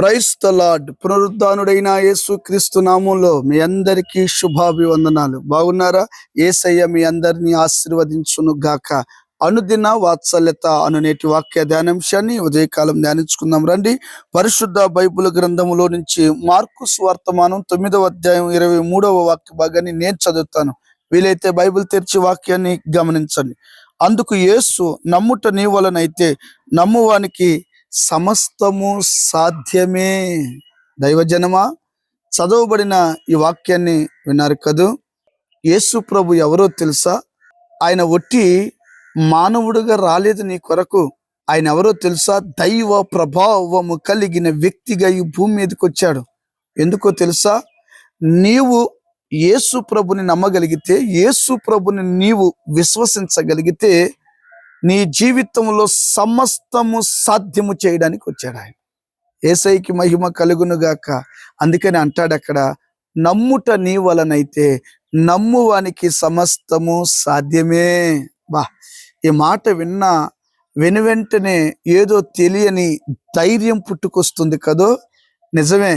Praise the lord. పునరుద్ధానుడైన యేసు క్రీస్తు నామంలో మీ అందరికీ శుభాభివందనాలు. బాగున్నారా? యేసయ్య మీ అందరినీ ఆశీర్వదించును గాక. అనుదిన వాత్సల్యత అను నేటి వాక్య ధ్యానాంశాన్ని ఉదయకాలం ధ్యానించుకుందాం రండి. పరిశుద్ధ బైబిల్ గ్రంథములో నుంచి మార్కు సువార్తమానం 9వ అధ్యాయం 23వ వాక్య భాగాన్ని నేను చదువుతాను. వీలైతే బైబిల్ తెరిచి వాక్యాన్ని గమనించండి. అందుకు యేసు, నమ్ముట నీ వలనైతే నమ్మువానికి సమస్తము సాధ్యమే. దైవజనమా, చదవబడిన ఈ వాక్యాన్ని విన్నారు కదూ. యేసు ప్రభు ఎవరో తెలుసా? ఆయన ఒట్టి మానవుడుగా రాలేదు నీ కొరకు. ఆయన ఎవరో తెలుసా? దైవ ప్రభావము కలిగిన వ్యక్తిగా ఈ భూమి మీదకి వచ్చాడు. ఎందుకో తెలుసా? నీవు యేసు ప్రభుని నమ్మగలిగితే, యేసు ప్రభుని నీవు విశ్వసించగలిగితే నీ జీవితంలో సమస్తము సాధ్యము చేయడానికి వచ్చాడు ఆయన. యేసయ్యకి మహిమ కలుగును గాక. అందుకని అంటాడు అక్కడ, నమ్ముట నీ వలనైతే నమ్మువానికి సమస్తము సాధ్యమే. ఈ మాట వెనువెంటనే ఏదో తెలియని ధైర్యం పుట్టుకొస్తుంది కదో. నిజమే,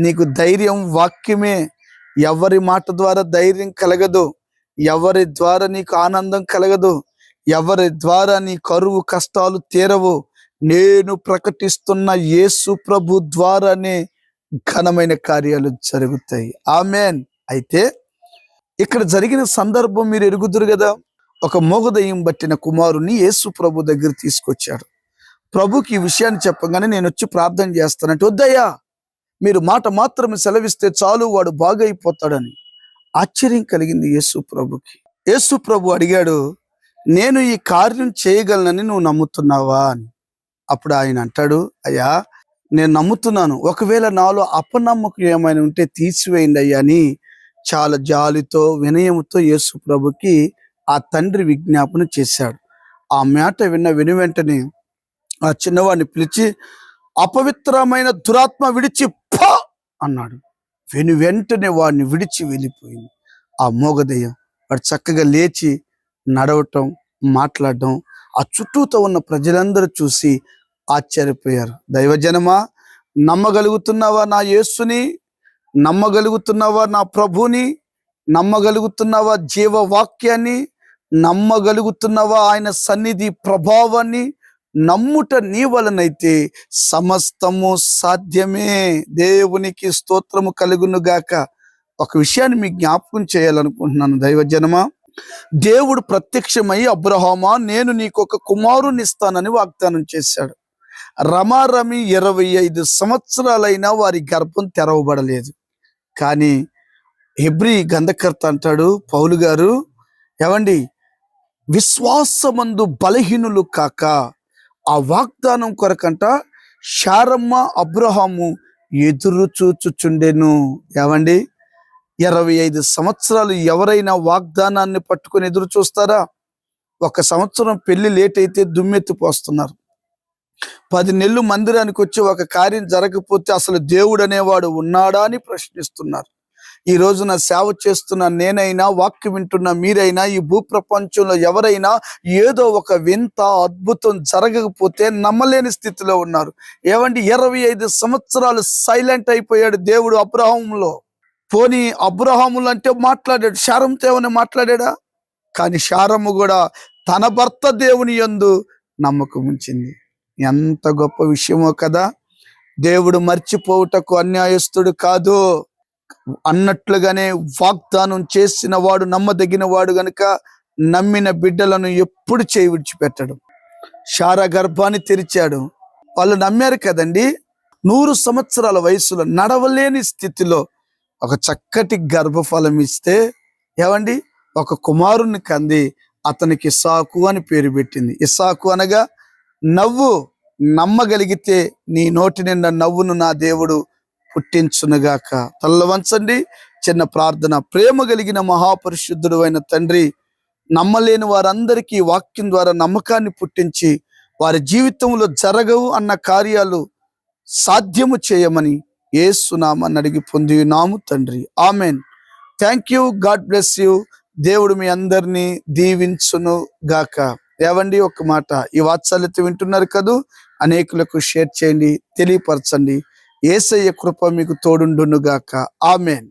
నీకు ధైర్యం వాక్యమే. ఎవరి మాట ద్వారా ధైర్యం కలగదు, ఎవరి ద్వారా నీకు ఆనందం కలగదు, ఎవరి ద్వారా నీ కరువు కష్టాలు తీరవు. నేను ప్రకటిస్తున్న యేసు ప్రభు ద్వారానే ఘనమైన కార్యాలు జరుగుతాయి. ఆమెన్. అయితే ఇక్కడ జరిగిన సందర్భం మీరు ఎరుగుదురు కదా. ఒక మోగదయ్యం బట్టిన కుమారుని యేసు ప్రభు దగ్గర తీసుకొచ్చాడు. ప్రభుకి ఈ విషయాన్ని చెప్పగానే, నేను వచ్చి ప్రార్థన చేస్తానంటే, వద్దయ్యా, మీరు మాట మాత్రమే సెలవిస్తే చాలు, వాడు బాగైపోతాడని. ఆశ్చర్యం కలిగింది యేసు ప్రభుకి. యేసు ప్రభు అడిగాడు, నేను ఈ కార్యం చేయగలనని నువ్వు నమ్ముతున్నావా అని. అప్పుడు ఆయన అంటాడు, అయ్యా, నేను నమ్ముతున్నాను, ఒకవేళ నాలో అపనమ్మకం ఏమైనా ఉంటే తీసివేయండి అయ్యా అని చాలా జాలితో వినయంతో యేసు ప్రభుకి ఆ తండ్రి విజ్ఞాపన చేశాడు. ఆ మాట వెంటనే ఆ చిన్నవాడిని పిలిచి, అపవిత్రమైన దురాత్మ విడిచి పో అన్నాడు. వెంటనే వాడిని విడిచి వెళ్ళిపోయింది ఆ మోగదయ్యం. వాడు చక్కగా లేచి నడవటం, మాట్లాడటం ఆ చుట్టూతో ఉన్న ప్రజలందరూ చూసి ఆశ్చర్యపోయారు. దైవజనమా, నమ్మగలుగుతున్నావా నా యేసుని? నమ్మగలుగుతున్నావా నా ప్రభుని? నమ్మగలుగుతున్నావా జీవవాక్యాన్ని? నమ్మగలుగుతున్నావా ఆయన సన్నిధి ప్రభావాన్ని? నమ్ముట నీ వలనైతే సమస్తము సాధ్యమే. దేవునికి స్తోత్రము కలుగును గాక. ఒక విషయాన్ని మీకు జ్ఞాపకం చేయాలనుకుంటున్నాను దైవజనమా. దేవుడు ప్రత్యక్షమై, అబ్రహామా, నేను నీకు ఒక కుమారుని ఇస్తానని వాగ్దానం చేశాడు. రమారమి 25 సంవత్సరాలైనా వారి గర్భం తెరవబడలేదు. కానీ హెబ్రీ గ్రంథకర్త అంటాడు, పౌలు గారు, ఏవండి, విశ్వాసమందు బలహీనులు కాక ఆ వాగ్దానం కొరకంట శారమ్మ, అబ్రహాము ఎదురు చూచుచుండెను. ఏవండి, 25 సంవత్సరాలు ఎవరైనా వాగ్దానాన్ని పట్టుకొని ఎదురు చూస్తారా? 1 సంవత్సరం పెళ్లి లేట్ అయితే దుమ్మెత్తిపోస్తున్నారు. 10 నెలలు మందిరానికి వచ్చి ఒక కార్యం జరగకపోతే అసలు దేవుడు అనేవాడు ఉన్నాడా అని ప్రశ్నిస్తున్నారు. ఈ రోజున సేవ చేస్తున్న నేనైనా, వాక్యం వింటున్న మీరైనా, ఈ భూప్రపంచంలో ఎవరైనా ఏదో ఒక వింత అద్భుతం జరగకపోతే నమ్మలేని స్థితిలో ఉన్నారు. ఏవండి, 25 సంవత్సరాలు సైలెంట్ అయిపోయాడు దేవుడు అబ్రహాములో. పోనీ అబ్రహాములు అంటే మాట్లాడాడు, శారంతో ఏమని మాట్లాడా? కానీ శారము కూడా తన భర్త దేవుని యందు నమ్మకం ఉంచింది. ఎంత గొప్ప విషయమో కదా. దేవుడు మర్చిపోవుటకు అన్యాయస్తుడు కాదు అన్నట్లుగానే వాగ్దానం చేసిన వాడు నమ్మదగిన వాడు గనుక నమ్మిన బిడ్డలను ఎప్పుడు చేయి విడిచిపెట్టడు. శారా గర్భాన్ని తెరిచాడు. వాళ్ళు నమ్మారు కదండి. 100 సంవత్సరాల వయసులో నడవలేని స్థితిలో ఒక చక్కటి గర్భఫలం ఇస్తే, ఏవండి, ఒక కుమారుని కంది. అతనికి ఇస్సాకు అని పేరు పెట్టింది. ఇస్సాకు అనగా నవ్వు. నమ్మగలిగితే నీ నోటి నిండా నవ్వును నా దేవుడు పుట్టించునుగాక. తల్ల వంచండి, చిన్న ప్రార్థన. ప్రేమ కలిగిన మహాపరిశుద్ధుడు అయిన తండ్రి, నమ్మలేని వారందరికీ వాక్యం ద్వారా నమ్మకాన్ని పుట్టించి వారి జీవితంలో జరగవు అన్న కార్యాలు సాధ్యము చేయమని యేసు నామమున అడిగి పొందినాము తండ్రి. Amen. Thank you. God bless you. దేవుడు మీ అందరినీ దీవించును గాక. ఏవండి, ఒక మాట, ఈ వాత్సల్యత వింటున్నారు కదూ, అనేకులకు షేర్ చేయండి, తెలియపరచండి. యేసయ్య కృప మీకు తోడుండును గాక. ఆమేన్.